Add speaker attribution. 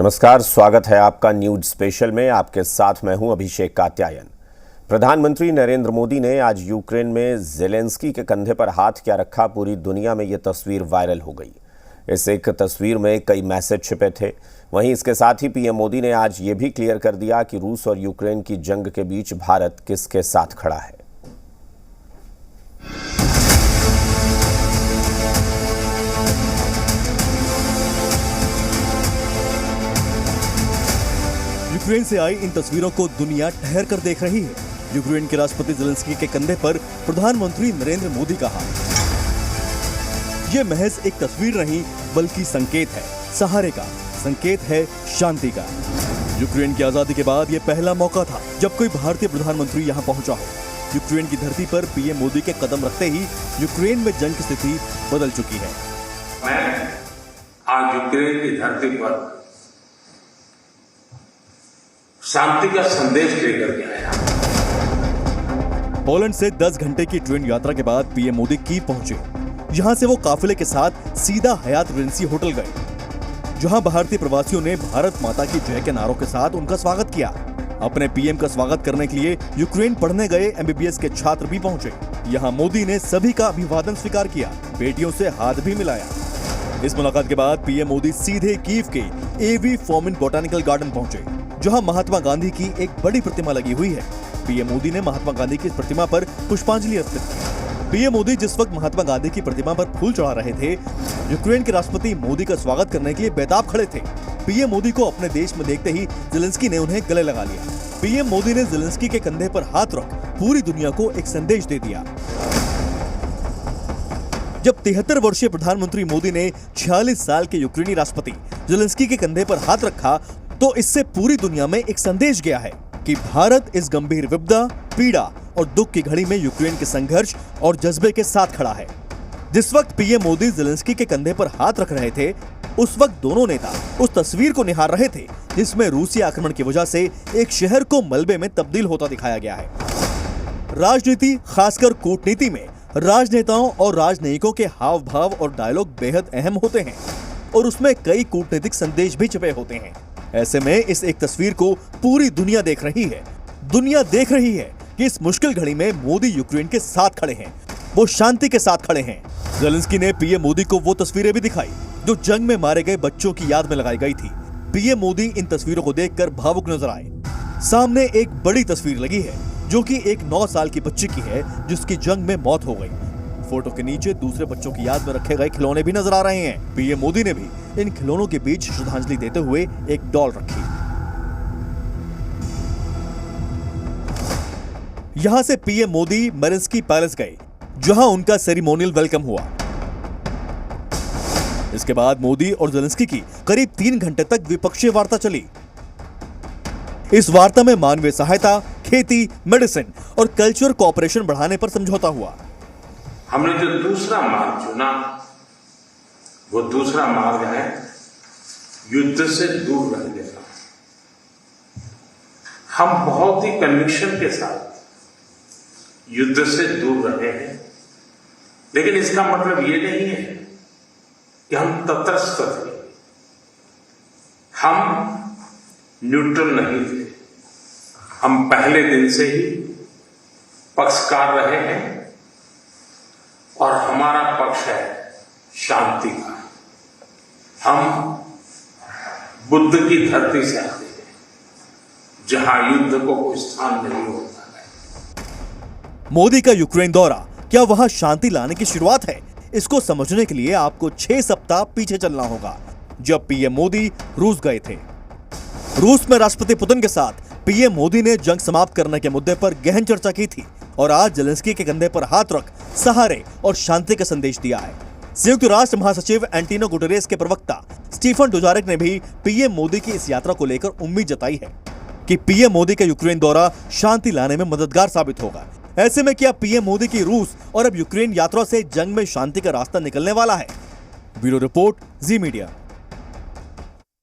Speaker 1: नमस्कार, स्वागत है आपका न्यूज स्पेशल में। आपके साथ मैं हूं अभिषेक कात्यायन। प्रधानमंत्री नरेंद्र मोदी ने आज यूक्रेन में ज़ेलेंस्की के कंधे पर हाथ क्या रखा, पूरी दुनिया में ये तस्वीर वायरल हो गई। इस एक तस्वीर में कई मैसेज छिपे थे। वहीं इसके साथ ही पीएम मोदी ने आज ये भी क्लियर कर दिया कि रूस और यूक्रेन की जंग के बीच भारत किसके साथ खड़ा है।
Speaker 2: यूक्रेन से आई इन तस्वीरों को दुनिया ठहर कर देख रही है। यूक्रेन के राष्ट्रपति ज़ेलेंस्की के कंधे पर प्रधानमंत्री नरेंद्र मोदी का हाथ। ये महज एक तस्वीर नहीं बल्कि संकेत है सहारे का, संकेत है शांति का। यूक्रेन की आजादी के बाद ये पहला मौका था जब कोई भारतीय प्रधानमंत्री यहाँ पहुंचा हो। यूक्रेन की धरती पर पीएम मोदी के कदम रखते ही यूक्रेन में जंग की स्थिति बदल चुकी है।
Speaker 3: मैं आज यूक्रेन की धरती पर शांति का संदेश लेकर के आया।
Speaker 2: पोलैंड से 10 घंटे की ट्रेन यात्रा के बाद पीएम मोदी कीव पहुंचे। यहां से वो काफिले के साथ सीधा हयात रेजेंसी होटल गए, जहां भारतीय प्रवासियों ने भारत माता की जय के नारों के साथ उनका स्वागत किया। अपने पीएम का स्वागत करने के लिए यूक्रेन पढ़ने गए एमबीबीएस के छात्र भी पहुंचे। यहां मोदी ने सभी का अभिवादन स्वीकार किया, बेटियों से हाथ भी मिलाया। इस मुलाकात के बाद पीएम मोदी सीधे कीव के एवी फोमिन बोटानिकल गार्डन पहुंचे, जहां महात्मा गांधी की एक बड़ी प्रतिमा लगी हुई है। पीएम मोदी ने महात्मा गांधी की प्रतिमा पर पुष्पांजलि अर्पित की। पीएम मोदी जिस वक्त महात्मा गांधी की प्रतिमा पर फूल चढ़ा रहे थे, यूक्रेन के राष्ट्रपति मोदी का स्वागत करने के लिए बेताब खड़े थे। पीएम मोदी को अपने देश में देखते ही ज़ेलेंस्की ने उन्हें गले लगा लिया। पीएम मोदी ने ज़ेलेंस्की के कंधे पर हाथ रख पूरी दुनिया को एक संदेश दे दिया। जब 73 वर्षीय प्रधानमंत्री मोदी ने 46 साल के यूक्रेनी राष्ट्रपति ज़ेलेंस्की के कंधे पर हाथ रखा, तो इससे पूरी दुनिया में एक संदेश गया है कि भारत इस गंभीर विपदा, पीड़ा और दुख की घड़ी में यूक्रेन के संघर्ष और जज्बे के साथ खड़ा है। जिस वक्त पीएम मोदी ज़ेलेंस्की के कंधे पर हाथ रख रहे थे, उस वक्त दोनों नेता उस तस्वीर को निहार रहे थे जिसमें रूसी आक्रमण की वजह से एक शहर को मलबे में तब्दील होता दिखाया गया है। राजनीति, खासकर कूटनीति में राजनेताओं और राजनयिकों के हाव भाव और डायलॉग बेहद अहम होते हैं और उसमें कई कूटनीतिक संदेश भी छुपे होते हैं। ऐसे में इस एक तस्वीर को पूरी दुनिया देख रही है। दुनिया देख रही है कि इस मुश्किल घड़ी में मोदी यूक्रेन के साथ खड़े हैं, वो शांति के साथ खड़े हैं। ज़ेलेंस्की ने पीएम मोदी को वो तस्वीरें भी दिखाई जो जंग में मारे गए बच्चों की याद में लगाई गई थी। पीएम मोदी इन तस्वीरों को देखकर भावुक नजर आए। सामने एक बड़ी तस्वीर लगी है जो कि एक 9 साल की बच्ची की है जिसकी जंग में मौत हो गई। फोटो के नीचे दूसरे बच्चों की याद में रखे गए खिलौने भी नजर आ रहे हैं। पीएम मोदी ने भी इन खिलौनों के बीच श्रद्धांजलि देते हुए एक डॉल रखी। यहां से पीएम मोदी मेरिन्स्की पैलेस गए, जहां उनका सेरेमोनियल वेलकम हुआ। इसके बाद मोदी और ज़ेलेंस्की की करीब 3 घंटे तक द्विपक्षीय वार्ता चली। इस वार्ता में मानवीय सहायता, खेती, मेडिसिन और कल्चरल कोऑपरेशन बढ़ाने पर समझौता हुआ।
Speaker 3: हमने जो दूसरा मार्ग चुना, वो दूसरा मार्ग है युद्ध से दूर रहने का। हम बहुत ही कन्विक्शन के साथ युद्ध से दूर रहे हैं, लेकिन इसका मतलब ये नहीं है कि हम तटस्थ थे। हम न्यूट्रल नहीं थे। हम पहले दिन से ही पक्षकार रहे हैं और हमारा पक्ष है शांति का। हम बुद्ध की धरती से आते हैं, जहां युद्ध को कोई स्थान नहीं होता है।
Speaker 2: मोदी का यूक्रेन दौरा क्या वहां शांति लाने की शुरुआत है? इसको समझने के लिए आपको 6 सप्ताह पीछे चलना होगा, जब पीएम मोदी रूस गए थे। रूस में राष्ट्रपति पुतिन के साथ पीएम मोदी ने जंग समाप्त करने के मुद्दे पर गहन चर्चा की थी और आज ज़ेलेंस्की के कंधे पर हाथ रख सहारे और शांति का संदेश दिया है। संयुक्त राष्ट्र महासचिव एंटोनियो गुटेरेस के प्रवक्ता स्टीफन डुजारिक ने भी पीएम मोदी की इस यात्रा को लेकर उम्मीद जताई है कि पीएम मोदी का यूक्रेन दौरा शांति लाने में मददगार साबित होगा। ऐसे में क्या पीएम मोदी की रूस और अब यूक्रेन यात्रा से जंग में शांति का रास्ता निकलने वाला है? ब्यूरो रिपोर्ट, जी मीडिया।